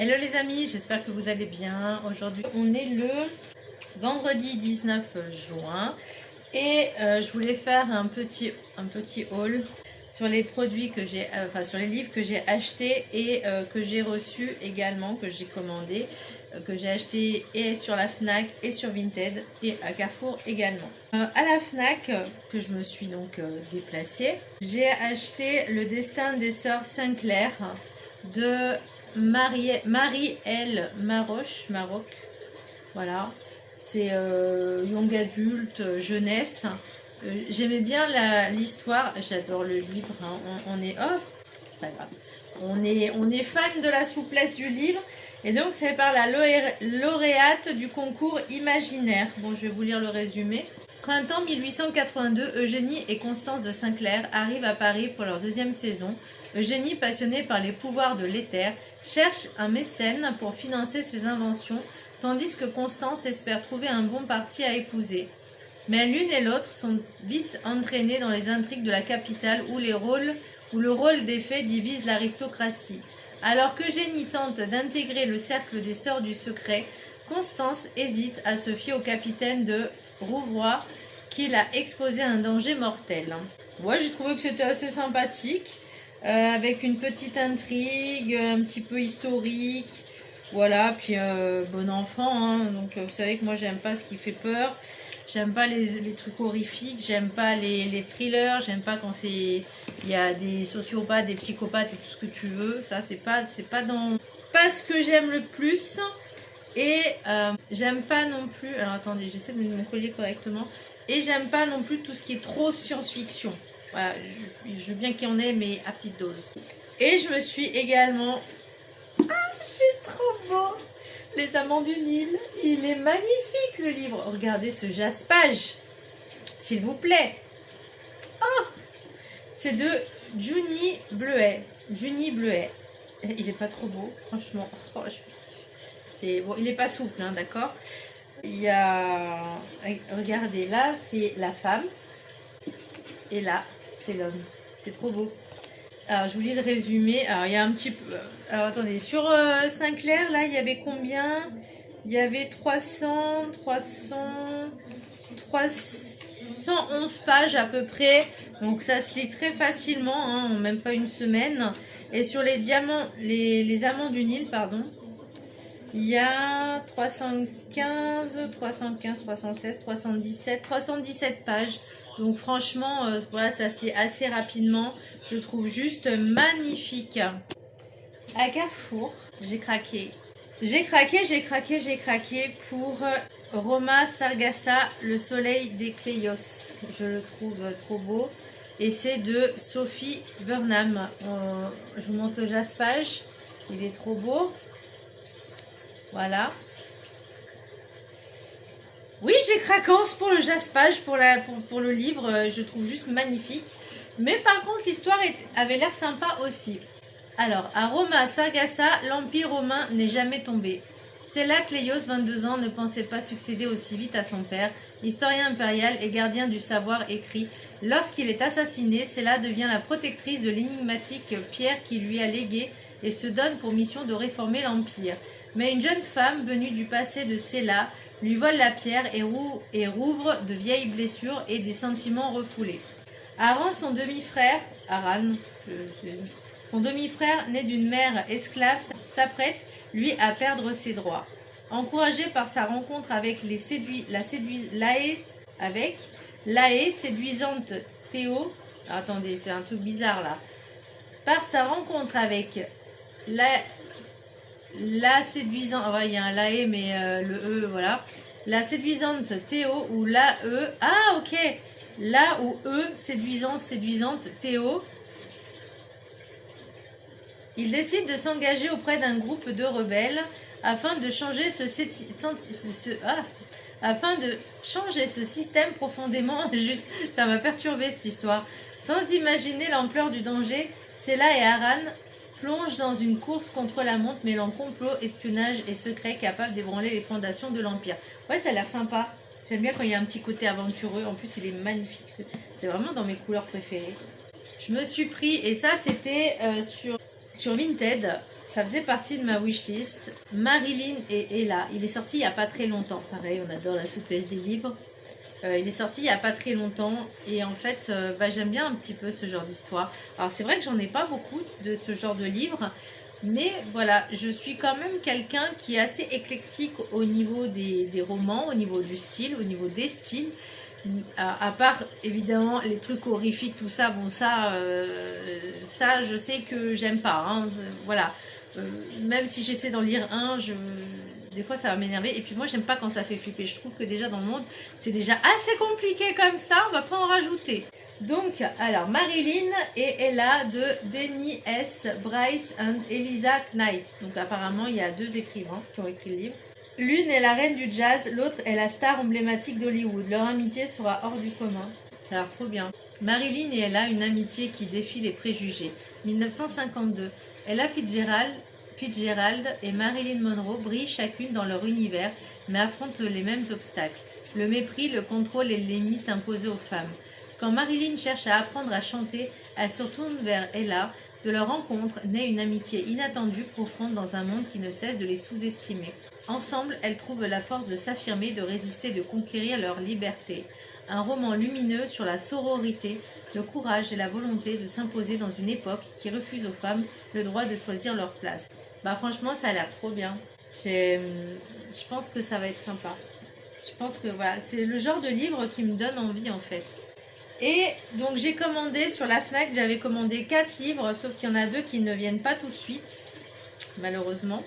Hello les amis, j'espère que vous allez bien. Aujourd'hui on est le vendredi 19 juin et je voulais faire un petit haul sur les produits que j'ai, sur les livres que j'ai achetés et que j'ai reçus également, que j'ai commandé, que j'ai acheté et sur la Fnac et sur Vinted et à Carrefour également. À la Fnac, que je me suis donc déplacée, j'ai acheté Le Destin des Sœurs Sinclair de Marie-L. Maroc. Voilà, c'est young adulte, jeunesse. J'aimais bien l'histoire, j'adore le livre, hein. On est, oh, c'est pas grave. On est fan de la souplesse du livre. Et donc c'est par la lauréate du concours imaginaire. Bon, je vais vous lire le résumé. Printemps 1882, Eugénie et Constance de Sinclair arrivent à Paris pour leur deuxième saison. Eugénie, passionnée par les pouvoirs de l'éther, cherche un mécène pour financer ses inventions, tandis que Constance espère trouver un bon parti à épouser. Mais l'une et l'autre sont vite entraînées dans les intrigues de la capitale où le rôle des fées divise l'aristocratie. Alors qu'Eugénie tente d'intégrer le cercle des Sœurs du Secret, Constance hésite à se fier au capitaine de Rouvroy qui l'a exposé à un danger mortel. Ouais, j'ai trouvé que c'était assez sympathique, avec une petite intrigue, un petit peu historique. Voilà, puis bon enfant, hein, donc vous savez que moi j'aime pas ce qui fait peur. J'aime pas les trucs horrifiques, j'aime pas les thrillers, j'aime pas quand il y a des sociopathes, des psychopathes et tout ce que tu veux. Ça, c'est pas ce que j'aime le plus. Et j'aime pas non plus, alors attendez, j'essaie de mettre mon collier correctement. Et j'aime pas non plus tout ce qui est trop science-fiction. Voilà, je veux bien qu'il y en ait, mais à petite dose. Et je me suis également... Ah, c'est trop beau! Les Amants du Nil. Il est magnifique le livre. Regardez ce jaspage, s'il vous plaît. Oh, c'est de Juni Bleuet. Il est pas trop beau, franchement. Oh, c'est bon, il est pas souple, hein, d'accord. Il y a, regardez, là c'est la femme et là c'est l'homme. C'est trop beau. Alors, je vous lis le résumé. Alors, il y a un petit peu... Alors, attendez. Sur Sinclair, là, il y avait combien? Il y avait 311 pages à peu près. Donc, ça se lit très facilement, hein, en même pas une semaine. Et sur les Amants du Nil, pardon, il y a 316, 317 pages. Donc franchement, voilà, ça se lit assez rapidement. Je trouve juste magnifique. À Carrefour, j'ai craqué pour Roma Sargassa, Le Soleil des Cléios. Je le trouve trop beau. Et c'est de Sophie Burnham. Je vous montre le jaspage. Il est trop beau. Voilà. Oui, j'ai craquance pour le jaspage, pour le livre, je trouve juste magnifique. Mais par contre, l'histoire avait l'air sympa aussi. Alors, à Roma Sargassa, l'Empire romain n'est jamais tombé. C'est là que Cléios, 22 ans, ne pensait pas succéder aussi vite à son père, historien impérial et gardien du savoir écrit. Lorsqu'il est assassiné, Cella devient la protectrice de l'énigmatique pierre qui lui a légué et se donne pour mission de réformer l'Empire. Mais une jeune femme venue du passé de Cella lui vole la pierre et rouvre de vieilles blessures et des sentiments refoulés. Aran, son demi-frère, né d'une mère esclave, s'apprête, lui, à perdre ses droits. Encouragé par sa rencontre avec Laé, séduisante Théo, attendez, c'est un truc bizarre là. Par sa rencontre avec la séduisante, oh, il y a un Laé mais le E, voilà. La séduisante Théo ou la E, ah ok, là où E, séduisante Théo. Il décide de s'engager auprès d'un groupe de rebelles afin de changer ce système profondément injuste. Ça m'a perturbé cette histoire. Sans imaginer l'ampleur du danger, Cella et Aran plongent dans une course contre la montre mêlant complot, espionnage et secret capable d'ébranler les fondations de l'Empire. Ouais, ça a l'air sympa. J'aime bien quand il y a un petit côté aventureux. En plus, il est magnifique. C'est vraiment dans mes couleurs préférées. Je me suis pris, et ça c'était sur Sur Vinted, ça faisait partie de ma wishlist. Marilyn et Ella. Il est sorti il n'y a pas très longtemps. Pareil, on adore la souplesse des livres. Il est sorti il n'y a pas très longtemps. Et en fait, j'aime bien un petit peu ce genre d'histoire. Alors c'est vrai que j'en ai pas beaucoup de ce genre de livres. Mais voilà, je suis quand même quelqu'un qui est assez éclectique au niveau des romans, au niveau du style, au niveau des styles. À part évidemment les trucs horrifiques, tout ça, bon ça je sais que j'aime pas, hein, voilà. Même si j'essaie d'en lire un, des fois ça va m'énerver. Et puis moi j'aime pas quand ça fait flipper, je trouve que déjà dans le monde c'est déjà assez compliqué comme ça, on va pas en rajouter. Donc alors Marilyn et Ella de Denny S. Bryce et Eliza Knight. Donc apparemment il y a 2 écrivains qui ont écrit le livre. L'une est la reine du jazz, l'autre est la star emblématique d'Hollywood. Leur amitié sera hors du commun. Ça a l'air trop bien. Marilyn et Ella, une amitié qui défie les préjugés. 1952. Ella Fitzgerald et Marilyn Monroe brillent chacune dans leur univers, mais affrontent les mêmes obstacles. Le mépris, le contrôle et les limites imposées aux femmes. Quand Marilyn cherche à apprendre à chanter, elle se tourne vers Ella. De leur rencontre naît une amitié inattendue, profonde dans un monde qui ne cesse de les sous-estimer. Ensemble, elles trouvent la force de s'affirmer, de résister, de conquérir leur liberté. Un roman lumineux sur la sororité, le courage et la volonté de s'imposer dans une époque qui refuse aux femmes le droit de choisir leur place. Franchement, ça a l'air trop bien. Je pense que ça va être sympa. Je pense que voilà, c'est le genre de livre qui me donne envie en fait. Et donc j'ai commandé sur la FNAC, j'avais commandé 4 livres, sauf qu'il y en a 2 qui ne viennent pas tout de suite, malheureusement.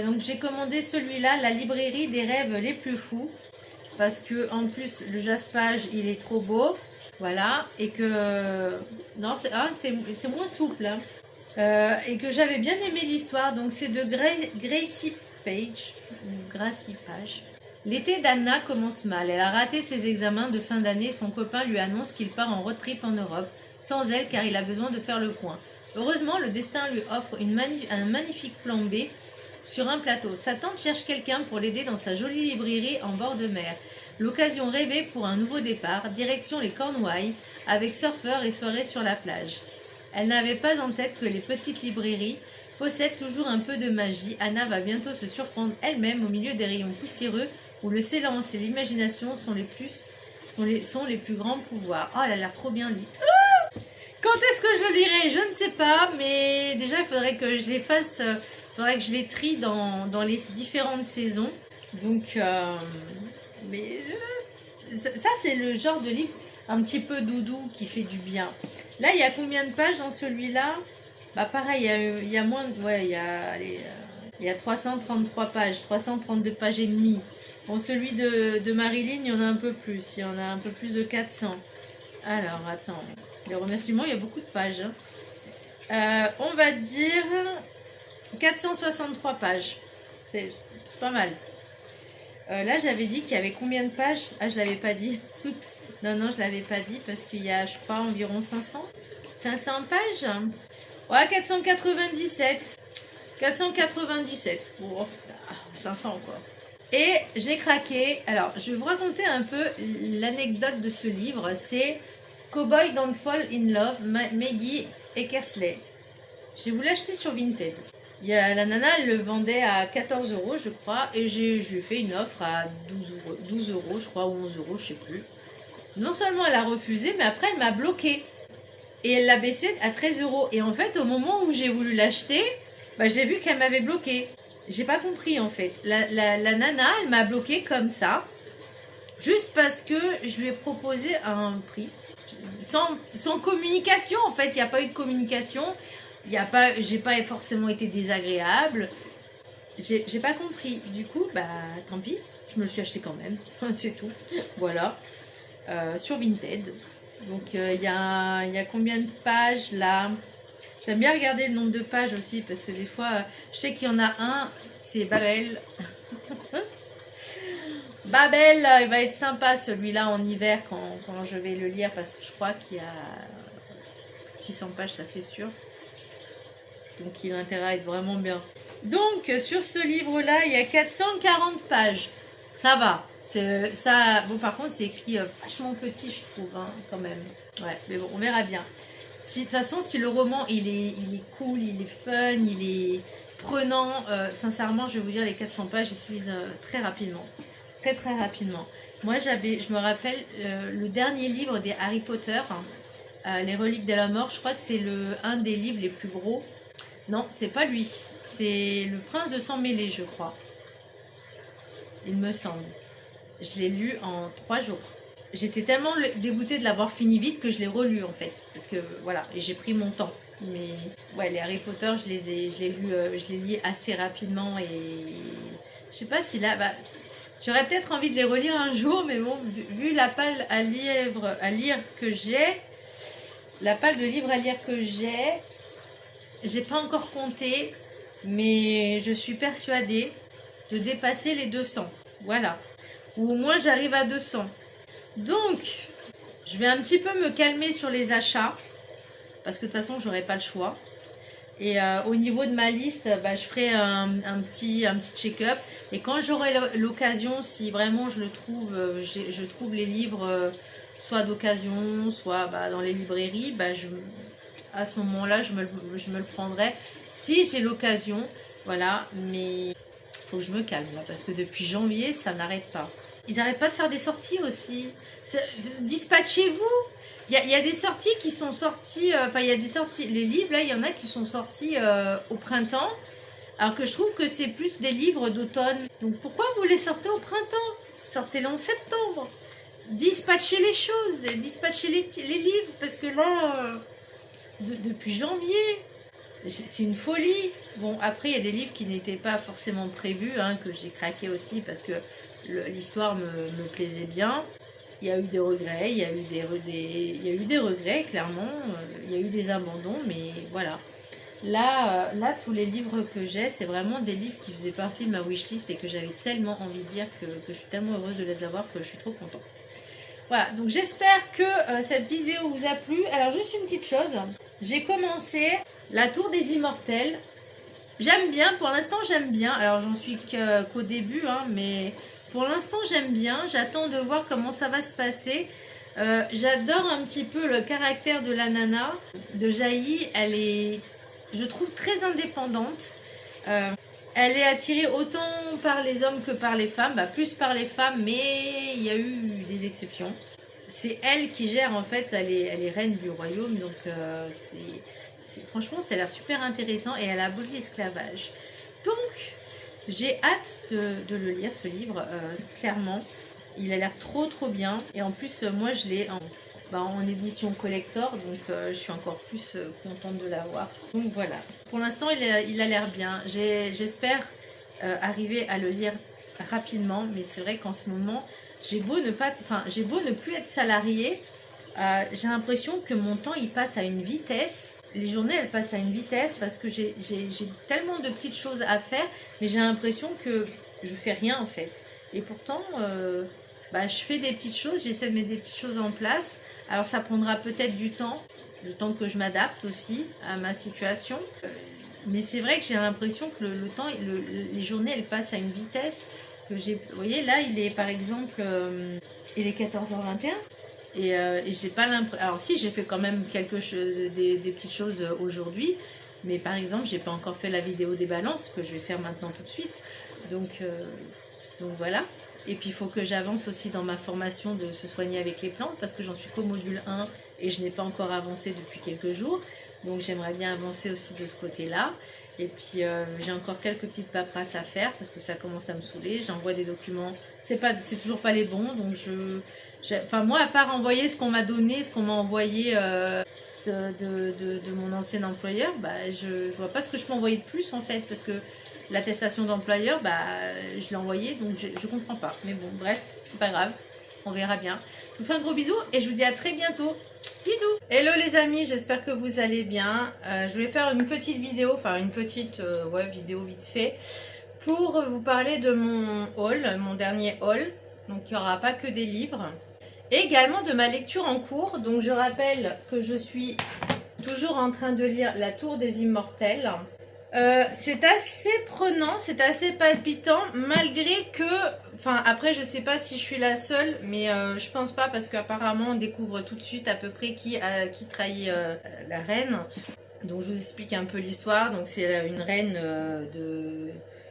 Donc j'ai commandé celui-là, La librairie des rêves les plus fous, parce que en plus le jaspage il est trop beau, voilà, et que non c'est moins souple, hein. Et que j'avais bien aimé l'histoire, donc c'est de Gracie Page. L'été d'Anna commence mal. Elle a raté ses examens de fin d'année. Son copain lui annonce qu'il part en road trip en Europe, sans elle car il a besoin de faire le point. Heureusement, le destin lui offre un magnifique plan B sur un plateau. Sa tante cherche quelqu'un pour l'aider dans sa jolie librairie en bord de mer. L'occasion rêvée pour un nouveau départ, direction les Cornouailles, avec surfeurs et soirées sur la plage. Elle n'avait pas en tête que les petites librairies possèdent toujours un peu de magie. Anna va bientôt se surprendre elle-même au milieu des rayons poussiéreux où le silence et l'imagination sont les plus grands pouvoirs. Oh, elle a l'air trop bien, lui. Quand est-ce que je le lirai? Je ne sais pas, mais déjà, il faudrait que je les fasse, il faudrait que je les trie dans les différentes saisons. Donc, ça, c'est le genre de livre un petit peu doudou qui fait du bien. Là, il y a combien de pages dans celui-là? Pareil, il y a moins de... Ouais, il y a 333 pages, 332 pages et demie. Bon, celui de Marilyn, il y en a un peu plus. Il y en a un peu plus de 400. Alors, attends. Les remerciements, il y a beaucoup de pages. On va dire 463 pages. C'est pas mal. Là, j'avais dit qu'il y avait combien de pages? Ah, je l'avais pas dit. Non, je l'avais pas dit parce qu'il y a, je crois, environ 500. 500 pages. Ouais, 497. 497. Bon, 500 quoi. Et j'ai craqué. Alors, je vais vous raconter un peu l'anecdote de ce livre. C'est Cowboy Don't Fall in Love, Maggie Eckersley. J'ai voulu l'acheter sur Vinted. La nana, elle le vendait à 14 €, je crois. Et je lui ai fait une offre à 12 €, je crois, ou 11 €, je sais plus. Non seulement elle a refusé, mais après, elle m'a bloqué. Et elle l'a baissé à 13 €. Et en fait, au moment où j'ai voulu l'acheter, j'ai vu qu'elle m'avait bloqué. J'ai pas compris en fait. La nana, elle m'a bloqué comme ça. Juste parce que je lui ai proposé un prix. Sans communication en fait. Il n'y a pas eu de communication. J'ai pas forcément été désagréable. J'ai pas compris. Du coup, tant pis. Je me le suis acheté quand même. C'est tout. Voilà. Sur Vinted. Donc il y a combien de pages là? J'aime bien regarder le nombre de pages aussi parce que des fois, je sais qu'il y en a un, c'est Babel. Babel, il va être sympa celui-là en hiver quand je vais le lire parce que je crois qu'il y a 600 pages, ça c'est sûr. Donc il a intérêt à être vraiment bien. Donc sur ce livre-là, il y a 440 pages. Ça va. Bon, par contre, c'est écrit vachement petit, je trouve, hein, quand même. Ouais, mais bon, on verra bien. Si, de toute façon, si le roman il est cool, il est fun, il est prenant, sincèrement, je vais vous dire, les 400 pages, ils se lisent très rapidement. Très très rapidement. Moi, je me rappelle, le dernier livre des Harry Potter, Les Reliques de la Mort, je crois que c'est un des livres les plus gros. Non, c'est pas lui. C'est Le Prince de Sang Mêlé, je crois. Il me semble. Je l'ai lu en 3 jours. J'étais tellement dégoûtée de l'avoir fini vite que je l'ai relu en fait. Parce que voilà, et j'ai pris mon temps. Mais ouais, les Harry Potter, je les lis assez rapidement et je sais pas si là, j'aurais peut-être envie de les relire un jour, mais bon, vu la palle à lire que j'ai, la palle de livres à lire que j'ai pas encore compté, mais je suis persuadée de dépasser les 200. Voilà. Ou au moins j'arrive à 200. Donc, je vais un petit peu me calmer sur les achats. Parce que de toute façon, j'aurai pas le choix. Et au niveau de ma liste, je ferai un petit check-up. Et quand j'aurai l'occasion, si vraiment je le trouve, je trouve les livres soit d'occasion, soit dans les librairies, à ce moment-là, je me le prendrai. Si j'ai l'occasion, voilà. Mais il faut que je me calme là, parce que depuis janvier, ça n'arrête pas. Ils n'arrêtent pas de faire des sorties aussi. Dispatchez-vous. Il y a des sorties qui sont sorties, il y a des sorties, les livres là, il y en a qui sont sortis au printemps, alors que je trouve que c'est plus des livres d'automne. Donc pourquoi vous les sortez au printemps? Sortez-les en septembre. Dispatchez les choses, dispatchez les livres, parce que là, depuis janvier, c'est une folie. Bon, après, il y a des livres qui n'étaient pas forcément prévus, que j'ai craqué aussi, parce que l'histoire me plaisait bien. Il y a eu des regrets, il y a eu des regrets, clairement. Il y a eu des abandons, mais voilà. Là, tous les livres que j'ai, c'est vraiment des livres qui faisaient partie de ma wishlist et que j'avais tellement envie de lire que je suis tellement heureuse de les avoir que je suis trop contente. Voilà, donc j'espère que cette vidéo vous a plu. Alors, juste une petite chose. J'ai commencé La Tour des Immortels. J'aime bien, pour l'instant j'aime bien. Alors, j'en suis qu'au début, mais... Pour l'instant, j'aime bien. J'attends de voir comment ça va se passer. J'adore un petit peu le caractère de la nana, de Jaï. Elle est, je trouve, très indépendante. Elle est attirée autant par les hommes que par les femmes. Plus par les femmes, mais il y a eu des exceptions. C'est elle qui gère, en fait. Elle est reine du royaume. Donc, franchement, ça a l'air super intéressant. Et elle a aboli l'esclavage. Donc... j'ai hâte de le lire, ce livre, clairement. Il a l'air trop bien. Et en plus, moi, je l'ai en édition collector, donc je suis encore plus contente de l'avoir. Donc voilà. Pour l'instant, il a l'air bien. J'espère arriver à le lire rapidement, mais c'est vrai qu'en ce moment, j'ai beau ne plus être salariée, j'ai l'impression que mon temps, il passe à une vitesse. Les journées, elles passent à une vitesse parce que j'ai tellement de petites choses à faire, mais j'ai l'impression que je fais rien en fait. Et pourtant, je fais des petites choses, j'essaie de mettre des petites choses en place. Alors ça prendra peut-être du temps, le temps que je m'adapte aussi à ma situation. Mais c'est vrai que j'ai l'impression que le temps, les journées, elles passent à une vitesse que j'ai. Vous voyez, là, il est par exemple, il est 14h21. Et j'ai pas l'impression. Alors si, j'ai fait quand même des petites choses aujourd'hui, mais par exemple, j'ai pas encore fait la vidéo des balances que je vais faire maintenant tout de suite. Donc voilà. Et puis il faut que j'avance aussi dans ma formation de se soigner avec les plantes parce que j'en suis qu'au module 1 et je n'ai pas encore avancé depuis quelques jours. Donc j'aimerais bien avancer aussi de ce côté-là. Et puis j'ai encore quelques petites paperasses à faire parce que ça commence à me saouler. J'envoie des documents, c'est toujours pas les bons, donc moi, à part envoyer ce qu'on m'a donné, ce qu'on m'a envoyé de mon ancien employeur, je vois pas ce que je peux envoyer de plus en fait, parce que l'attestation d'employeur, je l'ai envoyé, donc je comprends pas. Mais bon, bref, c'est pas grave, on verra bien. Je vous fais un gros bisou et je vous dis à très bientôt. Bisous. Hello les amis, j'espère que vous allez bien. Je voulais faire une petite vidéo, vidéo vite fait, pour vous parler de mon haul, mon dernier haul. Donc il n'y aura pas que des livres. Et également de ma lecture en cours. Donc je rappelle que je suis toujours en train de lire La Tour des Immortels. C'est assez prenant, c'est assez palpitant, malgré que, enfin après je sais pas si je suis la seule, mais je pense pas parce qu'apparemment on découvre tout de suite à peu près qui trahit la reine. Donc je vous explique un peu l'histoire. Donc c'est une reine de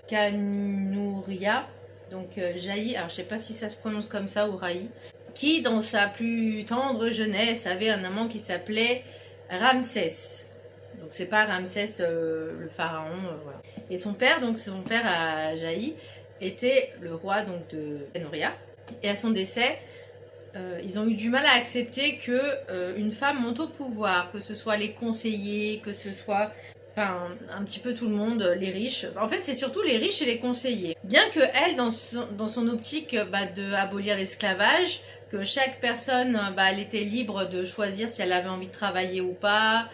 Kanouria, donc Jaï, alors je sais pas si ça se prononce comme ça ou Raï, qui dans sa plus tendre jeunesse avait un amant qui s'appelait Ramsès. Donc c'est pas Ramsès le pharaon, voilà. Et son père à Jaï, était le roi donc de Kanouria. Et à son décès, ils ont eu du mal à accepter que une femme monte au pouvoir, que ce soit les conseillers, que ce soit enfin un petit peu tout le monde, les riches. En fait, c'est surtout les riches et les conseillers. Bien que elle, dans son optique de abolir l'esclavage, que chaque personne, elle était libre de choisir si elle avait envie de travailler ou pas,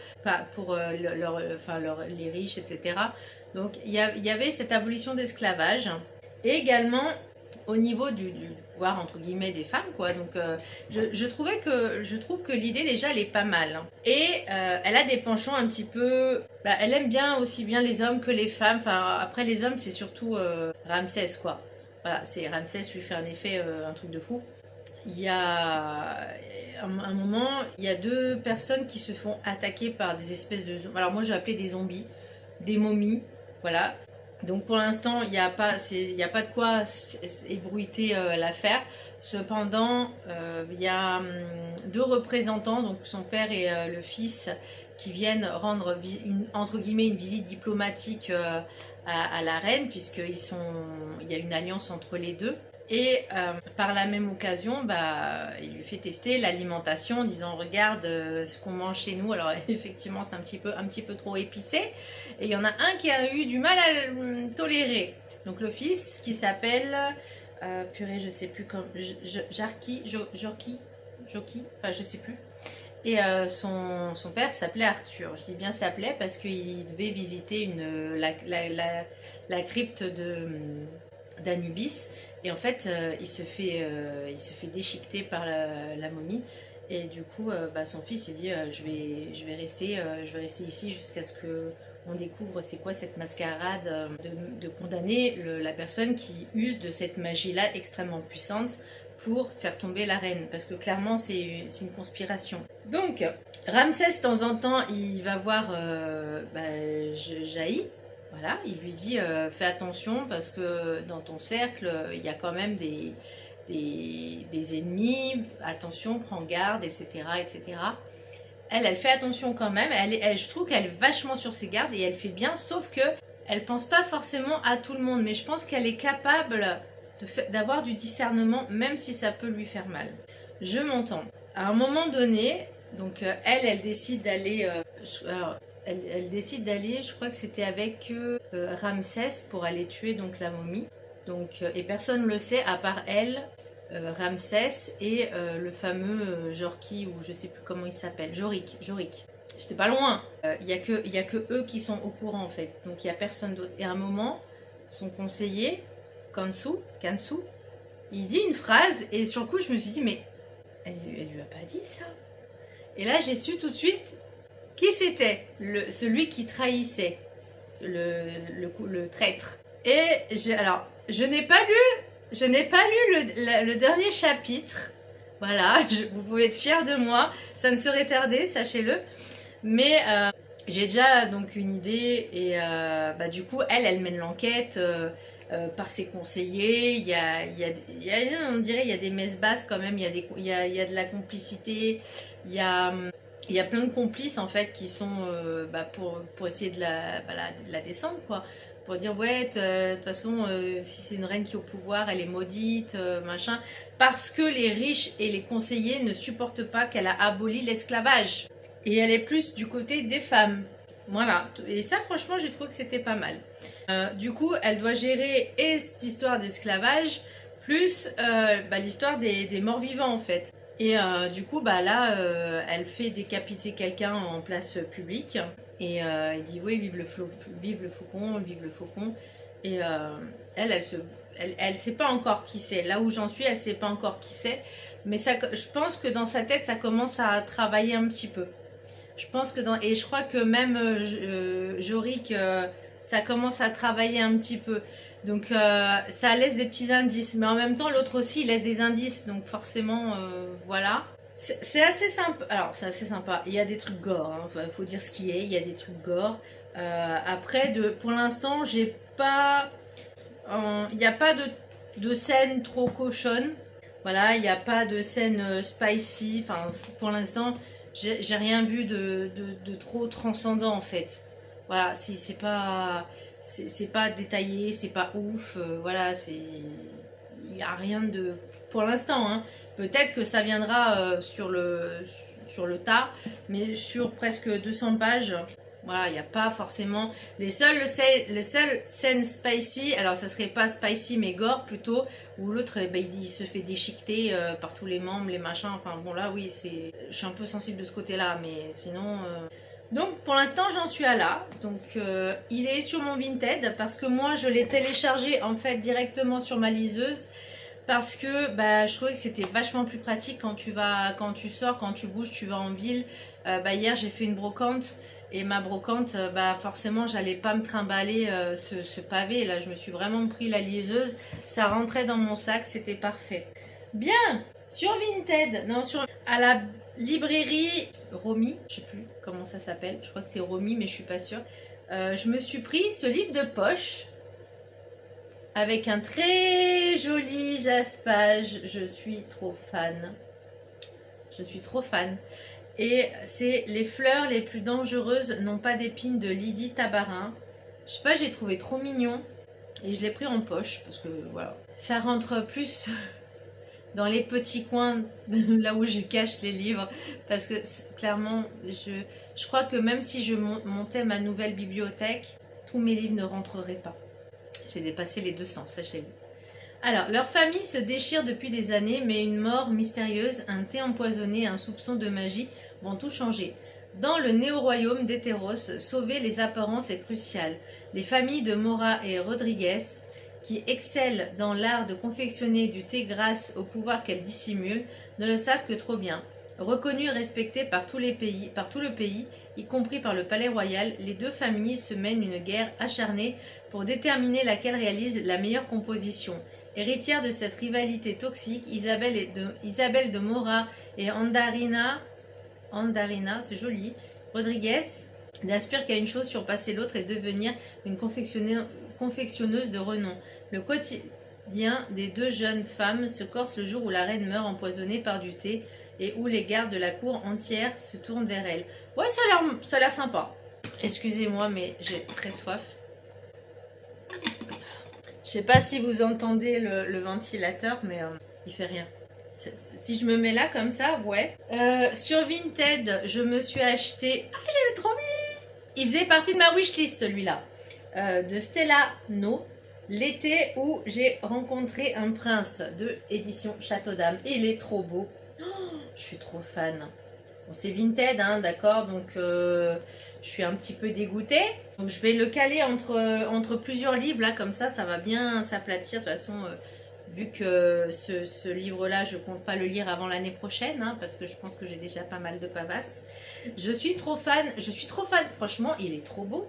pour les riches, etc. Donc il y avait cette abolition d'esclavage. Et également au niveau du pouvoir entre guillemets des femmes quoi. Donc je trouve que l'idée déjà elle est pas mal et elle a des penchants un petit peu elle aime bien aussi bien les hommes que les femmes. Enfin après les hommes c'est surtout Ramsès quoi, voilà, c'est Ramsès lui fait un effet un truc de fou. Il y a un moment il y a deux personnes qui se font attaquer par des espèces de zombies. Alors moi j'ai appelé des zombies, des momies, voilà. Donc pour l'instant, il n'y a pas de quoi ébruiter l'affaire. Cependant, il y a deux représentants, donc son père et le fils, qui viennent rendre entre guillemets une visite diplomatique à la reine, il y a une alliance entre les deux. Et par la même occasion, il lui fait tester l'alimentation en disant regarde ce qu'on mange chez nous. Alors effectivement c'est un petit peu trop épicé. Et il y en a un qui a eu du mal à le tolérer. Donc le fils qui s'appelle, purée je sais plus comment, Joki, enfin je sais plus. Et son père s'appelait Arthur. Je dis bien s'appelait parce qu'il devait visiter la crypte d'Anubis. Et en fait, il se fait déchiqueter par la momie. Et du coup, son fils il dit je vais rester ici jusqu'à ce que on découvre c'est quoi cette mascarade, de condamner la personne qui use de cette magie-là extrêmement puissante pour faire tomber la reine. Parce que clairement, c'est une conspiration. Donc, Ramsès, de temps en temps, il va voir Jaï. Voilà, il lui dit fais attention parce que dans ton cercle, il y a quand même des ennemis, attention, prends garde, etc. etc. Elle fait attention quand même, je trouve qu'elle est vachement sur ses gardes et elle fait bien, sauf que elle pense pas forcément à tout le monde, mais je pense qu'elle est capable d'avoir du discernement, même si ça peut lui faire mal. Je m'entends. À un moment donné, donc elle décide d'aller... Elle décide d'aller, je crois que c'était avec Ramsès pour aller tuer donc la momie. Donc, et personne ne le sait à part elle, Ramsès et le fameux Jorki, ou je sais plus comment il s'appelle, Jorik. J'étais pas loin. Il y a que eux qui sont au courant en fait. Donc il y a personne d'autre. Et à un moment, son conseiller, Kansu, il dit une phrase et sur le coup je me suis dit mais elle lui a pas dit ça. Et là j'ai su tout de suite qui c'était, celui qui trahissait, le traître. Et je n'ai pas lu le dernier chapitre. Voilà, vous pouvez être fiers de moi, ça ne serait tardé, sachez-le. Mais j'ai déjà donc une idée et du coup elle mène l'enquête par ses conseillers. On dirait il y a des messes basses quand même, il y a de la complicité, il y a plein de complices en fait qui sont pour essayer de la descendre quoi. Pour dire ouais de toute façon si c'est une reine qui est au pouvoir elle est maudite machin, parce que les riches et les conseillers ne supportent pas qu'elle a aboli l'esclavage et elle est plus du côté des femmes, voilà. Et ça franchement j'ai trouvé que c'était pas mal. Du coup elle doit gérer et cette histoire d'esclavage plus l'histoire des morts vivants en fait. Et du coup là elle fait décapiter quelqu'un en place publique. Et il dit oui vive le faucon. Et elle sait pas encore qui c'est. Là où j'en suis elle sait pas encore qui c'est. Mais ça, je pense que dans sa tête ça commence à travailler un petit peu. Je pense que et je crois que même Jorik ça commence à travailler un petit peu. Donc ça laisse des petits indices. Mais en même temps, l'autre aussi, il laisse des indices. Donc forcément, voilà. C'est assez sympa. Alors, c'est assez sympa. Il y a des trucs gore. Hein. Faut dire ce qui est. Il y a des trucs gore. Après, pour l'instant, j'ai pas... Il n'y a pas de scène trop cochonne. Voilà, il n'y a pas de scène spicy. Enfin, pour l'instant, j'ai rien vu de trop transcendant en fait. Voilà, c'est pas détaillé, c'est pas ouf. Voilà, il n'y a rien de pour l'instant. Hein. Peut-être que ça viendra sur le tas, mais sur presque 200 pages. Voilà, il n'y a pas forcément... Les seules scènes spicy, alors ça serait pas spicy mais gore plutôt, où l'autre il se fait déchiqueter par tous les membres, les machins, enfin bon là oui, je suis un peu sensible de ce côté-là, mais sinon... Donc pour l'instant j'en suis à là, donc il est sur mon Vinted, parce que moi je l'ai téléchargé en fait directement sur ma liseuse, parce que bah, je trouvais que c'était vachement plus pratique quand tu sors, quand tu bouges, tu vas en ville. Hier j'ai fait une brocante, et ma brocante, forcément, j'allais pas me trimballer ce pavé. Là, je me suis vraiment pris la liseuse. Ça rentrait dans mon sac, c'était parfait. Bien, sur Vinted, non, à la librairie Romy, je sais plus comment ça s'appelle. Je crois que c'est Romy, mais je suis pas sûre. Je me suis pris ce livre de poche avec un très joli jaspage. Je suis trop fan. Je suis trop fan. Et c'est les fleurs les plus dangereuses n'ont pas d'épines de Lydie Tabarin. Je sais pas, j'ai trouvé trop mignon. Et je l'ai pris en poche parce que voilà. Ça rentre plus dans les petits coins là où je cache les livres. Parce que clairement, je crois que même si je montais ma nouvelle bibliothèque, tous mes livres ne rentreraient pas. J'ai dépassé les 200, sachez-le. Alors, leur famille se déchire depuis des années, mais une mort mystérieuse, un thé empoisonné, un soupçon de magie vont tout changer. Dans le néo-royaume d'Eteros, sauver les apparences est crucial. Les familles de Mora et Rodriguez, qui excellent dans l'art de confectionner du thé grâce au pouvoir qu'elles dissimulent, ne le savent que trop bien. Reconnus et respectés par tout le pays, y compris par le palais royal, les deux familles se mènent une guerre acharnée pour déterminer laquelle réalise la meilleure composition. Héritière de cette rivalité toxique, Isabelle de Mora et Andarina, c'est joli, Rodriguez, n'aspirent qu'à une chose, surpasser l'autre et devenir une confectionneuse de renom. Le quotidien des deux jeunes femmes se corse le jour où la reine meurt empoisonnée par du thé et où les gardes de la cour entière se tournent vers elle. Ouais, ça a l'air sympa. Excusez-moi, mais j'ai très soif. Je sais pas si vous entendez le ventilateur, mais il fait rien. Si je me mets là comme ça, ouais. Sur Vinted, je me suis acheté... Ah, j'avais trop mis. Il faisait partie de ma wishlist, celui-là. De Stella No. L'été où j'ai rencontré un prince, de édition Château d'Âme. Il est trop beau. Oh, je suis trop fan. Bon, c'est Vinted, hein, d'accord, donc je suis un petit peu dégoûtée. Donc je vais le caler entre plusieurs livres, là, comme ça va bien s'aplatir. De toute façon, vu que ce livre-là, je compte pas le lire avant l'année prochaine, hein, parce que je pense que j'ai déjà pas mal de pavasses. Je suis trop fan, franchement, il est trop beau.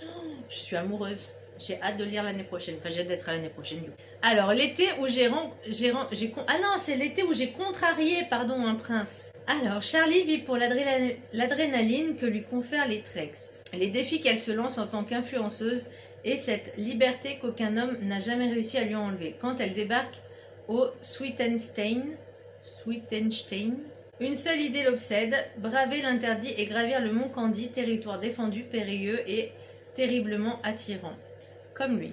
Oh, je suis amoureuse. J'ai hâte de lire l'année prochaine. Enfin, j'ai hâte d'être à l'année prochaine. Du coup. Alors, l'été où c'est l'été où j'ai contrarié, pardon, un prince. Alors, Charlie vit pour l'adrénaline que lui confèrent les treks. Les défis qu'elle se lance en tant qu'influenceuse et cette liberté qu'aucun homme n'a jamais réussi à lui enlever. Quand elle débarque au Sweetenstein, une seule idée l'obsède, braver l'interdit et gravir le mont Candy, territoire défendu, périlleux et terriblement attirant. Comme lui.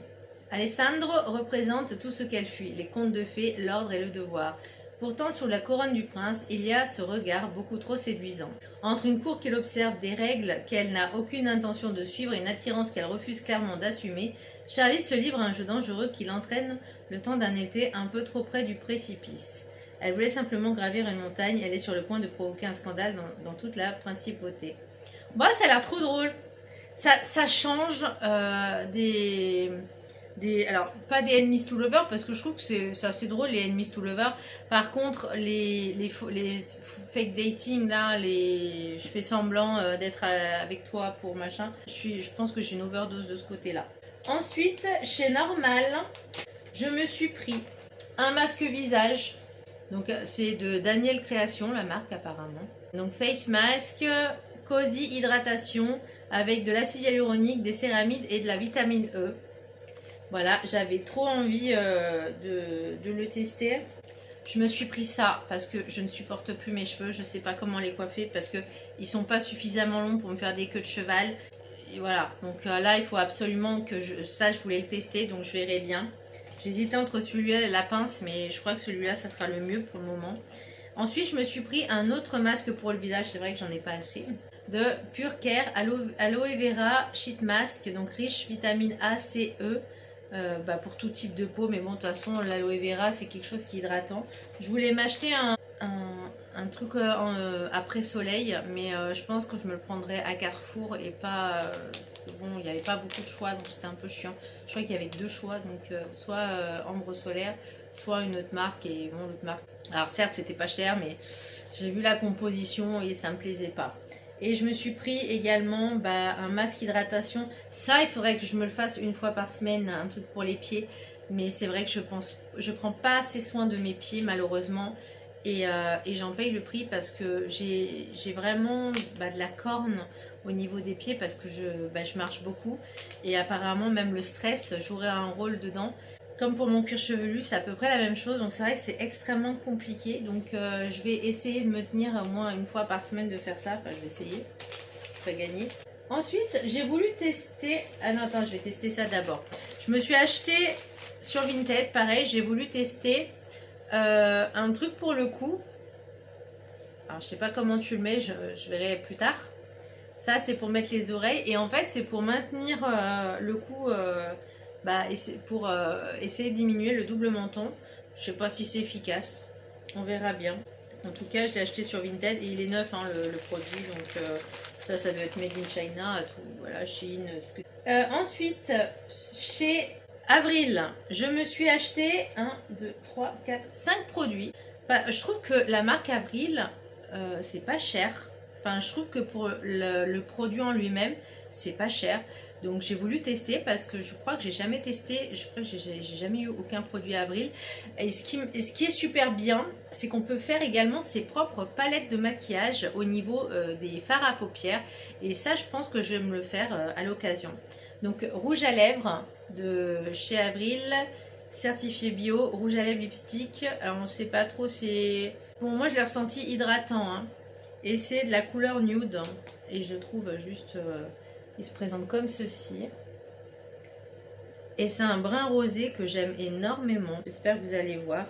Alessandro représente tout ce qu'elle fuit, les contes de fées, l'ordre et le devoir. Pourtant, sous la couronne du prince, il y a ce regard beaucoup trop séduisant. Entre une cour qu'il observe, des règles qu'elle n'a aucune intention de suivre et une attirance qu'elle refuse clairement d'assumer, Charlie se livre à un jeu dangereux qui l'entraîne le temps d'un été un peu trop près du précipice. Elle voulait simplement gravir une montagne, elle est sur le point de provoquer un scandale dans toute la principauté. Bah, ça a l'air trop drôle. Ça change Alors, pas des enemies to lovers, parce que je trouve que c'est assez drôle, les enemies to lovers. Par contre, les fake dating, là, je fais semblant d'être avec toi pour machin, je pense que j'ai une overdose de ce côté-là. Ensuite, chez Normal, je me suis pris un masque visage. Donc, c'est de Daniel Création, la marque, apparemment. Donc, face mask, Cozy hydratation, avec de l'acide hyaluronique, des céramides et de la vitamine E. Voilà, j'avais trop envie de le tester. Je me suis pris ça parce que je ne supporte plus mes cheveux. Je ne sais pas comment les coiffer parce qu'ils ne sont pas suffisamment longs pour me faire des queues de cheval. Et voilà, donc là, il faut absolument que ça, je voulais le tester, donc je verrai bien. J'hésitais entre celui-là et la pince, mais je crois que celui-là, ça sera le mieux pour le moment. Ensuite, je me suis pris un autre masque pour le visage. C'est vrai que j'en ai pas assez. De Pure Care Aloe Vera Sheet Mask, donc riche vitamine A, C, E. Pour tout type de peau, mais bon, de toute façon, l'aloe vera, c'est quelque chose qui est hydratant. Je voulais m'acheter un truc après soleil, mais je pense que je me le prendrais à Carrefour et pas... bon, il n'y avait pas beaucoup de choix, donc c'était un peu chiant. Je crois qu'il y avait que deux choix, donc soit Ambre Solaire, soit une autre marque, et bon, l'autre marque... Alors certes, c'était pas cher, mais j'ai vu la composition et ça me plaisait pas. Et je me suis pris également un masque hydratation. Ça, il faudrait que je me le fasse une fois par semaine, un truc pour les pieds. Mais c'est vrai que je prends pas assez soin de mes pieds, malheureusement. Et j'en paye le prix parce que j'ai vraiment de la corne au niveau des pieds parce que je marche beaucoup. Et apparemment, même le stress jouerait un rôle dedans. Comme pour mon cuir chevelu, c'est à peu près la même chose. Donc c'est vrai que c'est extrêmement compliqué. Donc je vais essayer de me tenir au moins une fois par semaine de faire ça. Enfin, je vais essayer. Je vais gagner. Ensuite, j'ai voulu tester... Ah non, attends, je vais tester ça d'abord. Je me suis acheté sur Vinted, pareil. J'ai voulu tester un truc pour le cou. Alors, je sais pas comment tu le mets. Je verrai plus tard. Ça, c'est pour mettre les oreilles. Et en fait, c'est pour maintenir le cou... pour essayer de diminuer le double menton. Je sais pas si c'est efficace. On verra bien. En tout cas, je l'ai acheté sur Vinted et il est neuf, hein, le produit. Donc ça doit être made in China. Tout, voilà, Chine. Ensuite, chez Avril, je me suis acheté 1, 2, 3, 4, 5 produits. Je trouve que la marque Avril, c'est pas cher. Enfin, je trouve que pour le produit en lui-même, c'est pas cher. Donc j'ai voulu tester parce que je crois que j'ai jamais testé, je crois que j'ai jamais eu aucun produit Avril. Et ce qui est super bien, c'est qu'on peut faire également ses propres palettes de maquillage au niveau des fards à paupières. Et ça, je pense que je vais me le faire à l'occasion. Donc rouge à lèvres de chez Avril, certifié bio, rouge à lèvres lipstick. Alors on ne sait pas trop, c'est... Bon, moi je l'ai ressenti hydratant, hein. Et c'est de la couleur nude. Et je trouve juste... il se présente comme ceci. Et c'est un brun rosé que j'aime énormément. J'espère que vous allez voir.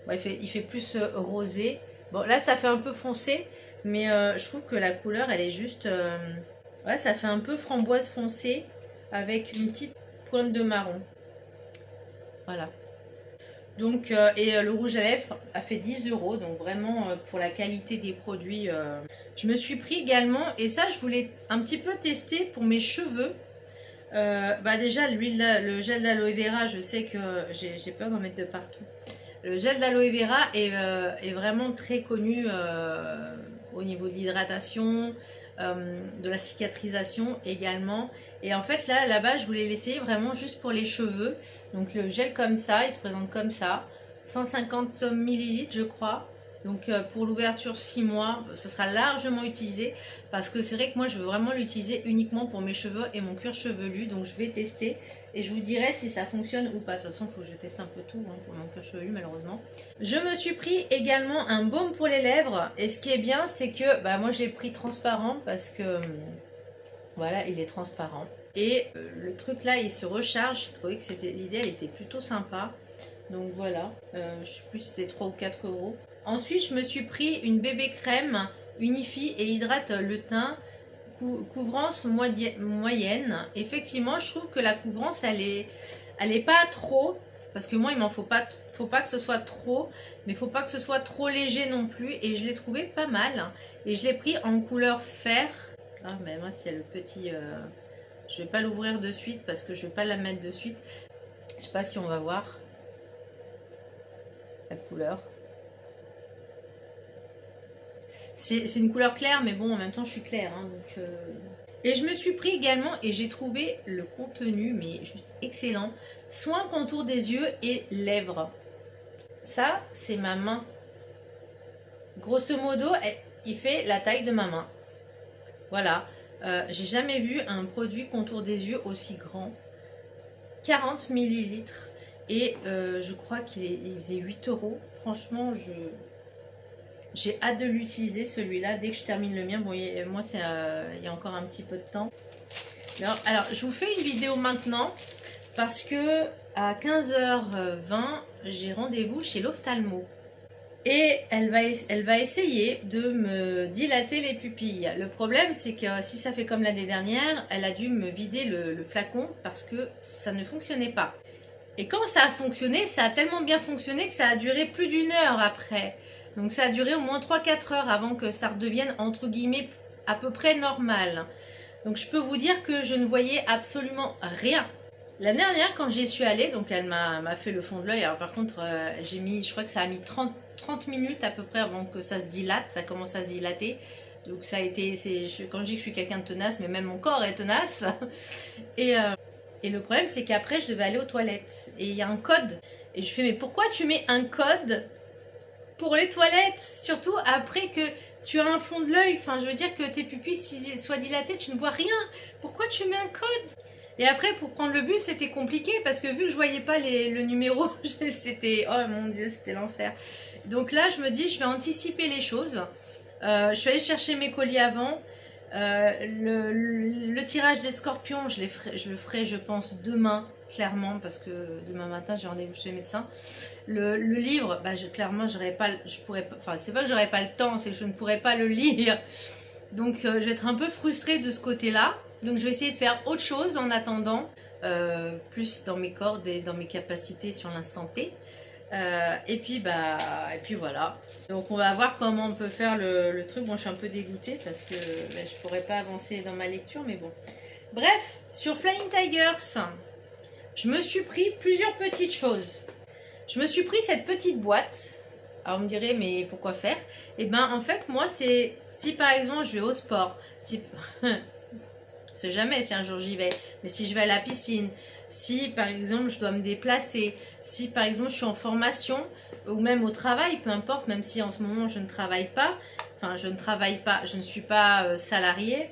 Bon, il fait plus rosé. Bon, là, ça fait un peu foncé. Mais je trouve que la couleur, elle est juste... ouais, ça fait un peu framboise foncée. Avec une petite pointe de marron. Voilà. Donc, le rouge à lèvres a fait 10 €. Donc, vraiment, pour la qualité des produits... Je me suis pris également, et ça je voulais un petit peu tester pour mes cheveux. Déjà le gel d'aloe vera, je sais que j'ai peur d'en mettre de partout. Le gel d'aloe vera est vraiment très connu au niveau de l'hydratation, de la cicatrisation également. Et en fait là-bas je voulais l'essayer vraiment juste pour les cheveux. Donc le gel comme ça, il se présente comme ça, 150 ml je crois. Donc pour l'ouverture 6 mois, ça sera largement utilisé parce que c'est vrai que moi je veux vraiment l'utiliser uniquement pour mes cheveux et mon cuir chevelu. Donc je vais tester et je vous dirai si ça fonctionne ou pas. De toute façon, il faut que je teste un peu tout pour mon cuir chevelu malheureusement. Je me suis pris également un baume pour les lèvres et ce qui est bien c'est que moi j'ai pris transparent parce que voilà, il est transparent. Et le truc là il se recharge. J'ai trouvé que l'idée elle était plutôt sympa. Donc voilà, je sais plus si c'était 3 ou 4 €. Ensuite, je me suis pris une bébé crème, unifie et hydrate le teint, couvrance moyenne. Effectivement, je trouve que la couvrance, elle est pas trop, parce que moi, il m'en faut pas que ce soit trop, mais il faut pas que ce soit trop léger non plus. Et je l'ai trouvé pas mal. Et je l'ai pris en couleur fer. Ah, mais moi, s'il y a le petit... je vais pas l'ouvrir de suite parce que je vais pas la mettre de suite. Je sais pas si on va voir la couleur. C'est une couleur claire, mais bon, en même temps, je suis claire. Hein, donc, Et je me suis pris également, et j'ai trouvé le contenu, mais juste excellent, soin contour des yeux et lèvres. Ça, c'est ma main. Grosso modo, il fait la taille de ma main. Voilà. J'ai jamais vu un produit contour des yeux aussi grand. 40 millilitres. Et je crois qu'il faisait 8 €. Franchement, j'ai hâte de l'utiliser celui-là dès que je termine le mien. Bon, moi, il y a encore un petit peu de temps. Alors, je vous fais une vidéo maintenant parce que à 15h20, j'ai rendez-vous chez l'ophtalmo. Et elle va essayer de me dilater les pupilles. Le problème, c'est que si ça fait comme l'année dernière, elle a dû me vider le flacon parce que ça ne fonctionnait pas. Et quand ça a fonctionné, ça a tellement bien fonctionné que ça a duré plus d'1 heure après. Donc ça a duré au moins 3-4 heures avant que ça redevienne entre guillemets à peu près normal. Donc je peux vous dire que je ne voyais absolument rien. La dernière, quand j'y suis allée, donc elle m'a fait le fond de l'œil. Alors par contre, je crois que ça a mis 30 minutes à peu près avant que ça se dilate, ça commence à se dilater. Donc ça a été, quand je dis que je suis quelqu'un de tenace, mais même mon corps est tenace. Et le problème, c'est qu'après, je devais aller aux toilettes. Et il y a un code. Et je fais, mais pourquoi tu mets un code pour les toilettes? Surtout après que tu as un fond de l'œil. Enfin, je veux dire que tes pupilles soient dilatées, tu ne vois rien. Pourquoi tu mets un code? Et après, pour prendre le bus, c'était compliqué parce que vu que je voyais pas le numéro, c'était, oh mon Dieu, c'était l'enfer. Donc là, je me dis, je vais anticiper les choses. Je suis allée chercher mes colis avant. Le tirage des scorpions, je le ferai, je pense, demain, clairement, parce que demain matin, j'ai rendez-vous chez le médecin. Le livre, bah, clairement, enfin, c'est pas que j'aurais pas le temps, c'est que je ne pourrais pas le lire. Donc, je vais être un peu frustrée de ce côté-là. Donc, je vais essayer de faire autre chose en attendant, plus dans mes cordes et dans mes capacités sur l'instant T. Et puis voilà. Donc on va voir comment on peut faire le truc. Bon, je suis un peu dégoûtée parce que je pourrais pas avancer dans ma lecture, mais bon. Bref, sur Flying Tigers, je me suis pris plusieurs petites choses. Je me suis pris cette petite boîte. Alors on me dirait, mais pourquoi faire? Et ben en fait, moi, c'est si par exemple je vais au sport, je sais jamais si un jour j'y vais, mais si je vais à la piscine, si par exemple je dois me déplacer, si par exemple je suis en formation ou même au travail, peu importe, même si en ce moment je ne travaille pas, je ne suis pas salariée,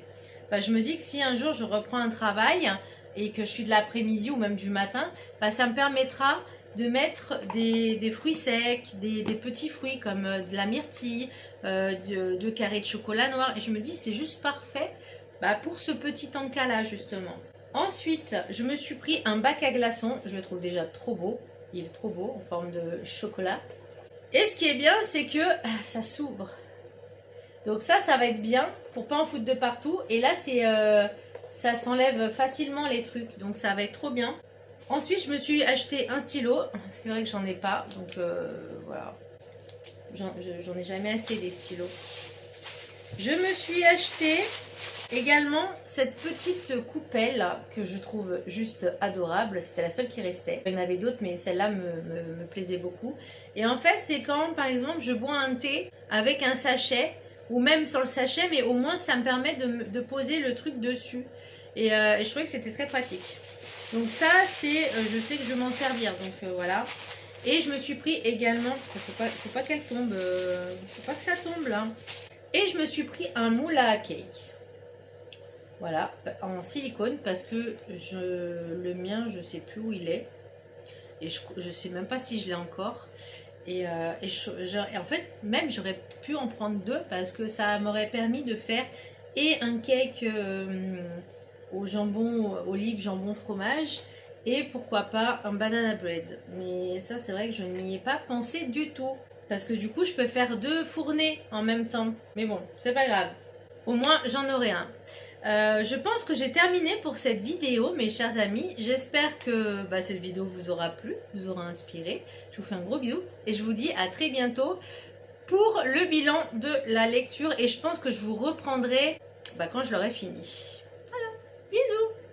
bah, je me dis que si un jour je reprends un travail et que je suis de l'après-midi ou même du matin, bah, ça me permettra de mettre des fruits secs, des petits fruits comme de la myrtille, de carrés de chocolat noir, et je me dis c'est juste parfait. Bah pour ce petit encas là justement. Ensuite, je me suis pris un bac à glaçons. Je le trouve déjà trop beau. Il est trop beau en forme de chocolat. Et ce qui est bien, c'est que ça s'ouvre. Donc ça va être bien pour pas en foutre de partout. Et là, ça s'enlève facilement les trucs. Donc ça va être trop bien. Ensuite, je me suis acheté un stylo. C'est vrai que j'en ai pas. Donc voilà. J'en ai jamais assez des stylos. Je me suis acheté également cette petite coupelle que je trouve juste adorable. C'était la seule qui restait. Il y en avait d'autres, mais celle-là me plaisait beaucoup. Et en fait, c'est quand, par exemple, je bois un thé avec un sachet, ou même sans le sachet, mais au moins, ça me permet de poser le truc dessus. Et je trouvais que c'était très pratique. Donc ça, je sais que je vais m'en servir. Donc voilà. Et je me suis pris également, faut pas qu'elle tombe, faut pas que ça tombe là. Et je me suis pris un moule à cake. Voilà, en silicone parce que le mien, je sais plus où il est. Et je sais même pas si je l'ai encore. Et en fait, même j'aurais pu en prendre 2 parce que ça m'aurait permis de faire et un cake au jambon, olive, jambon, fromage. Et pourquoi pas un banana bread. Mais ça, c'est vrai que je n'y ai pas pensé du tout. Parce que du coup, je peux faire 2 fournées en même temps. Mais bon, c'est pas grave. Au moins, j'en aurai un. Je pense que j'ai terminé pour cette vidéo, mes chers amis. J'espère que cette vidéo vous aura plu, vous aura inspiré. Je vous fais un gros bisou et je vous dis à très bientôt pour le bilan de la lecture. Et je pense que je vous reprendrai quand je l'aurai fini.